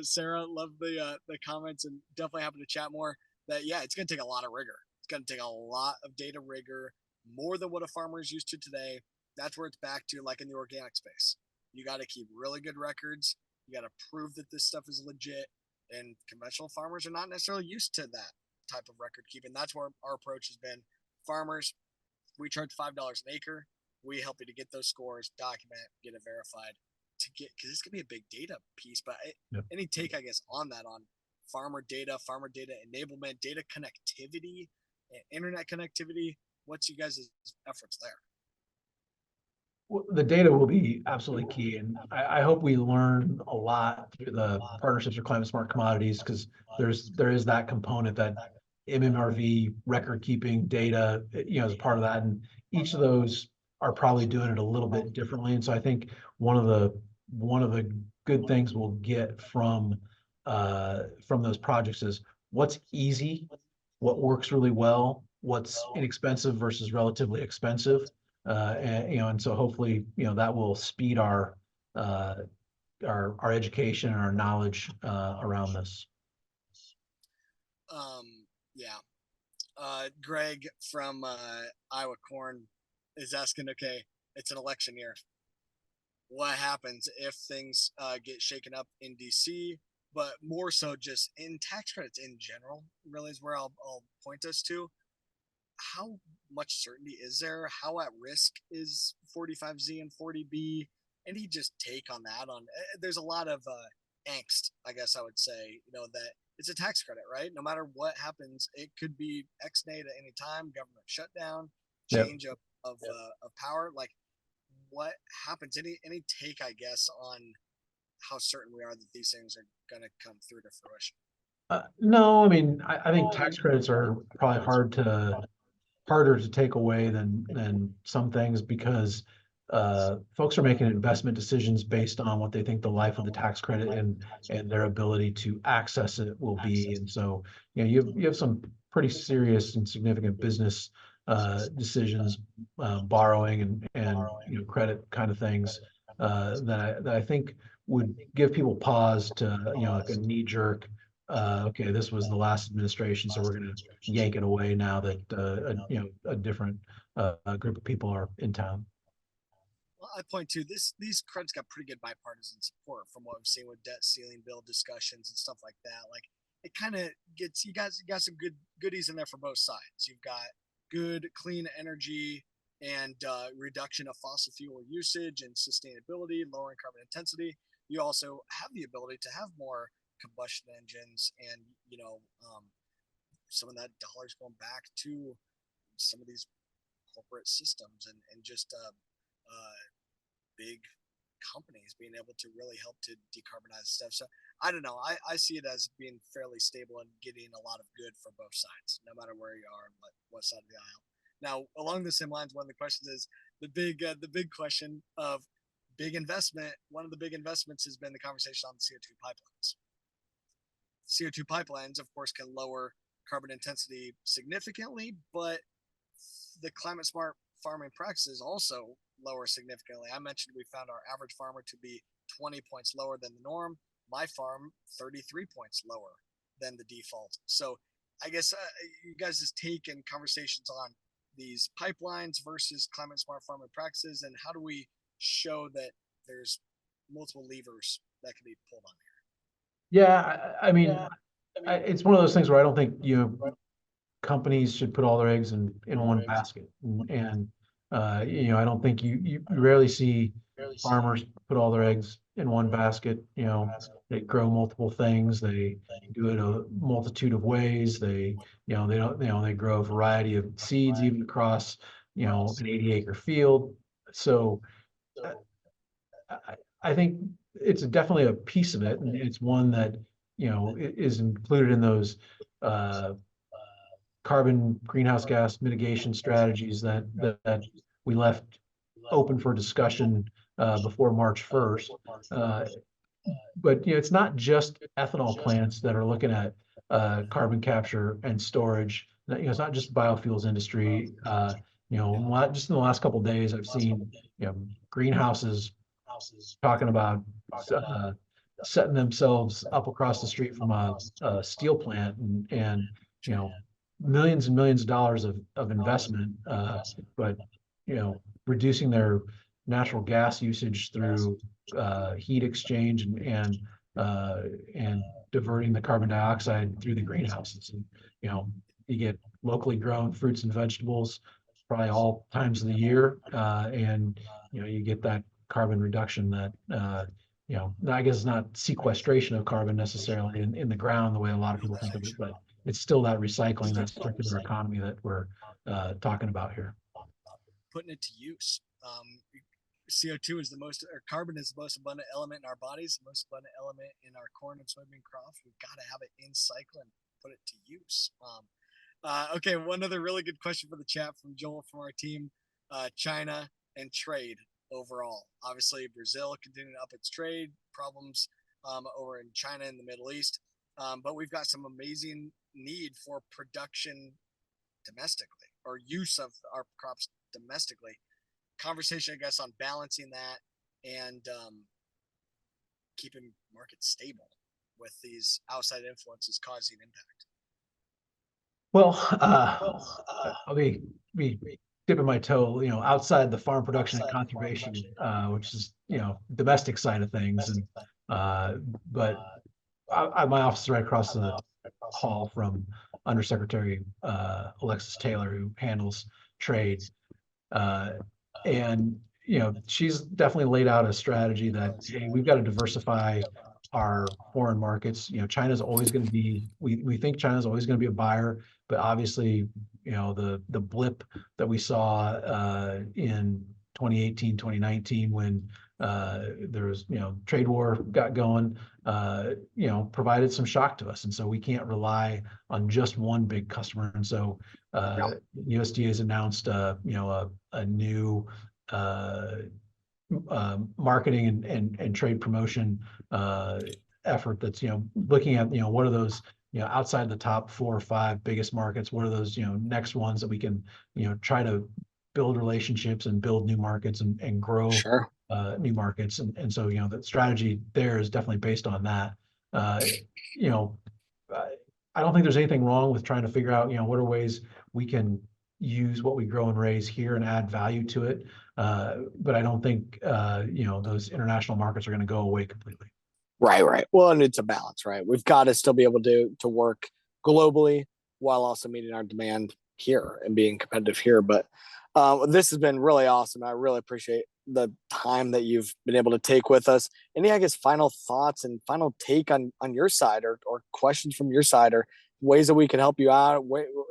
Sarah, love the comments and definitely happy to chat more. That it's going to take a lot of rigor. It's going to take a lot of data rigor, more than what a farmer is used to today. That's where it's back to like in the organic space. You got to keep really good records. You got to prove that this stuff is legit. And conventional farmers are not necessarily used to that type of record keeping. That's where our approach has been. Farmers, we charge $5 an acre. We help you to get those scores, document, get it verified, because this could be a big data piece. But any take, I guess, on that, on farmer data enablement, data connectivity, internet connectivity. What's you guys' efforts there? Well, the data will be absolutely key, and I hope we learn a lot through the partnerships for climate smart commodities, because there is that component, that MMRV record keeping data, as a part of that, and each of those are probably doing it a little bit differently. And so I think one of the good things we'll get from those projects is what's easy, what works really well, what's inexpensive versus relatively expensive. And so hopefully, that will speed our education and our knowledge around this. Yeah. Greg from Iowa Corn is asking, okay, it's an election year. What happens if things get shaken up in DC, but more so just in tax credits in general, really is where I'll point us to. How much certainty is there? How at risk is 45Z and 40B? Any just take on that? There's a lot of angst, I guess I would say, that it's a tax credit, right? No matter what happens, it could be ex-nate at any time, government shutdown, change of power. Like, what happens? Any take, I guess, on how certain we are that these things are going to come through to fruition? No, I mean, I think tax credits are probably harder to take away than some things, because folks are making investment decisions based on what they think the life of the tax credit and their ability to access it will be. And so, you have some pretty serious and significant business decisions, borrowing and credit kind of things, that I think would give people pause to, like a knee jerk. Okay, this was the last administration, so we're going to yank it away now that a different group of people are in town. Well, I point to this. These credits got pretty good bipartisan support from what we've seen with debt ceiling bill discussions and stuff like that. Like, it kind of gets you got some good goodies in there for both sides. You've got good clean energy and reduction of fossil fuel usage and sustainability, lowering carbon intensity. You also have the ability to have more combustion engines, and some of that dollars going back to some of these corporate systems and just big companies being able to really help to decarbonize stuff. So I don't know. I see it as being fairly stable and getting a lot of good for both sides, no matter where you are and what side of the aisle. Now, along the same lines, one of the questions is the big question of big investment. One of the big investments has been the conversation on the CO2 pipelines. CO2 pipelines, of course, can lower carbon intensity significantly, but the climate smart farming practices also lower significantly. I mentioned we found our average farmer to be 20 points lower than the norm. My farm, 33 points lower than the default. So I guess you guys' take and conversations on these pipelines versus climate smart farming practices, and how do we show that there's multiple levers that can be pulled on Yeah, I mean, it's one of those things where I don't think, companies should put all their eggs in one basket. I don't think you rarely see farmers put all their eggs in one basket. They grow multiple things. They do it a multitude of ways. They don't, they grow a variety of seeds even across, an 80-acre field. So uh, I, I think it's definitely a piece of it, and it's one that, is included in those uh, carbon greenhouse gas mitigation strategies that we left open for discussion before March 1st. Uh, but it's not just ethanol plants that are looking at carbon capture and storage. It's not just biofuels industry. Just in the last couple of days, I've seen greenhouses talking about uh, setting themselves up across the street from a steel plant, and millions and millions of dollars of investment, but reducing their natural gas usage through heat exchange and diverting the carbon dioxide through the greenhouses. And you get locally grown fruits and vegetables probably all times of the year, and you get that carbon reduction that I guess it's not sequestration of carbon necessarily in the ground the way a lot of people think of it, but it's still that recycling, that circular economy that we're talking about here. putting it to use. CO2 is the most, or carbon is the most abundant element in our bodies, the most abundant element in our corn and soybean crops. We've got to have it in cycle and put it to use. Okay, one other really good question for the chat from Joel from our team. China and trade overall. Obviously, Brazil continuing to up its trade problems over in China and the Middle East. But we've got some amazing need for production domestically, or use of our crops domestically. Conversation, I guess, on balancing that and keeping markets stable with these outside influences causing impact. Well, I'll be dipping my toe, outside the farm production and conservation, which is, domestic side of things. And but my office is right across the hall from Undersecretary Alexis Taylor, who handles trade. And she's definitely laid out a strategy that, hey, we've got to diversify our foreign markets. China's always going to be, we think China's always going to be a buyer, but obviously, the blip that we saw in 2018, 2019, when there was, trade war got going, provided some shock to us. And so we can't rely on just one big customer. And so USDA has announced, a new marketing and trade promotion effort that's looking at what are those outside the top 4 or 5 biggest markets, what are those next ones that we can try to build relationships and build new markets and grow new markets. And so the strategy there is definitely based on that. I don't think there's anything wrong with trying to figure out what are ways we can use what we grow and raise here and add value to it. But I don't think those international markets are going to go away completely. Right. Well, and it's a balance, right? We've got to still be able to work globally while also meeting our demand here and being competitive here. But this has been really awesome. I really appreciate the time that you've been able to take with us. Any, I guess, final thoughts and final take on your side, or questions from your side, or ways that we can help you out?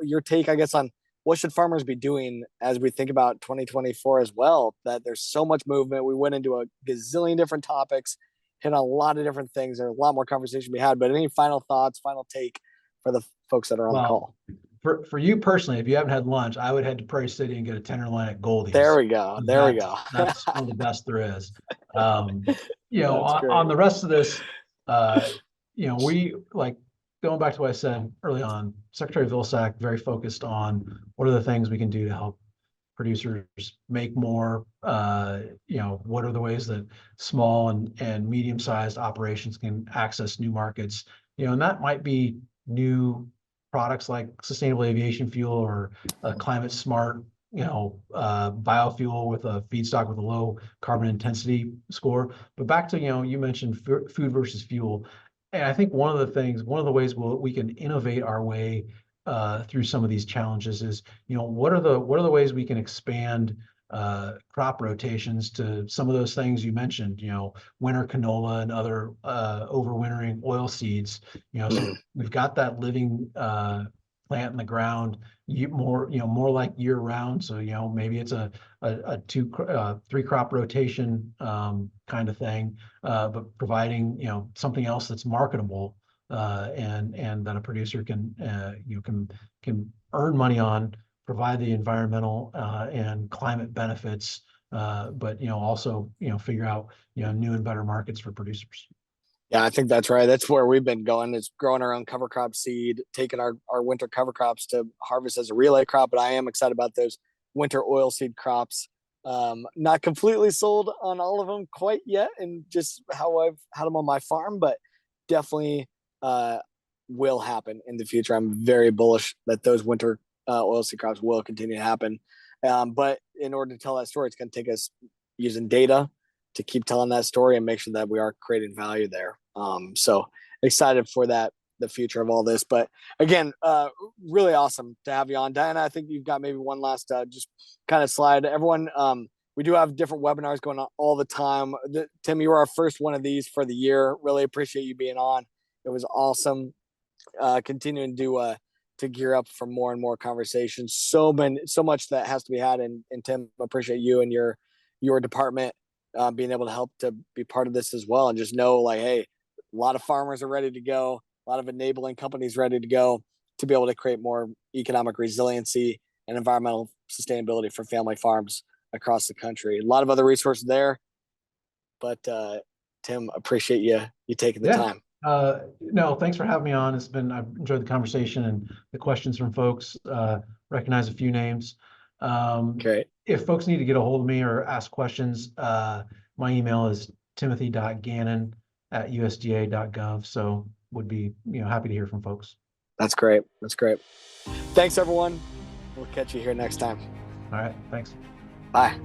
Your take, I guess, on what should farmers be doing as we think about 2024 as well? That there's so much movement. We went into a gazillion different topics, hit a lot of different things. There's a lot more conversation to be had. But any final thoughts, final take for the folks that are on the call? For you personally, if you haven't had lunch, I would head to Prairie City and get a tenderloin at Goldie's. There we go. That's one of the best there is. On the rest of this, we, like, going back to what I said early on, Secretary Vilsack very focused on what are the things we can do to help producers make more. What are the ways that small and medium-sized operations can access new markets? And that might be new products like sustainable aviation fuel or climate smart, biofuel with a feedstock with a low carbon intensity score. But back to, you mentioned food versus fuel. And I think one of the ways we can innovate our way through some of these challenges is, what are the ways we can expand crop rotations to some of those things you mentioned, winter canola and other overwintering oil seeds, so we've got that living plant in the ground more like year round. So, maybe it's a three crop rotation kind of thing, but providing, something else that's marketable and that a producer can earn money on, provide the environmental and climate benefits, but also figure out new and better markets for producers. Yeah, I think that's right. That's where we've been going, is growing our own cover crop seed, taking our winter cover crops to harvest as a relay crop. But I am excited about those winter oil seed crops. Not completely sold on all of them quite yet, and just how I've had them on my farm, but definitely will happen in the future. I'm very bullish that those winter oil seed crops will continue to happen. But in order to tell that story, it's going to take us using data to keep telling that story and make sure that we are creating value there. So excited for that, the future of all this. But again, really awesome to have you on. Diana, I think you've got maybe one last just kind of slide. Everyone, we do have different webinars going on all the time. Tim, you were our first one of these for the year. Really appreciate you being on. It was awesome. Continuing to gear up for more and more conversations. So much that has to be had. And Tim, appreciate you and your department being able to help to be part of this as well, and just know, like, hey, a lot of farmers are ready to go, a lot of enabling companies ready to go to be able to create more economic resiliency and environmental sustainability for family farms across the country. A lot of other resources there, but Tim, appreciate you taking the time. No, thanks for having me on. I've enjoyed the conversation and the questions from folks. Recognize a few names. Great. If folks need to get a hold of me or ask questions, my email is timothy.gannon@usda.gov. So would be happy to hear from folks. That's great. Thanks, everyone. We'll catch you here next time. All right. Thanks. Bye.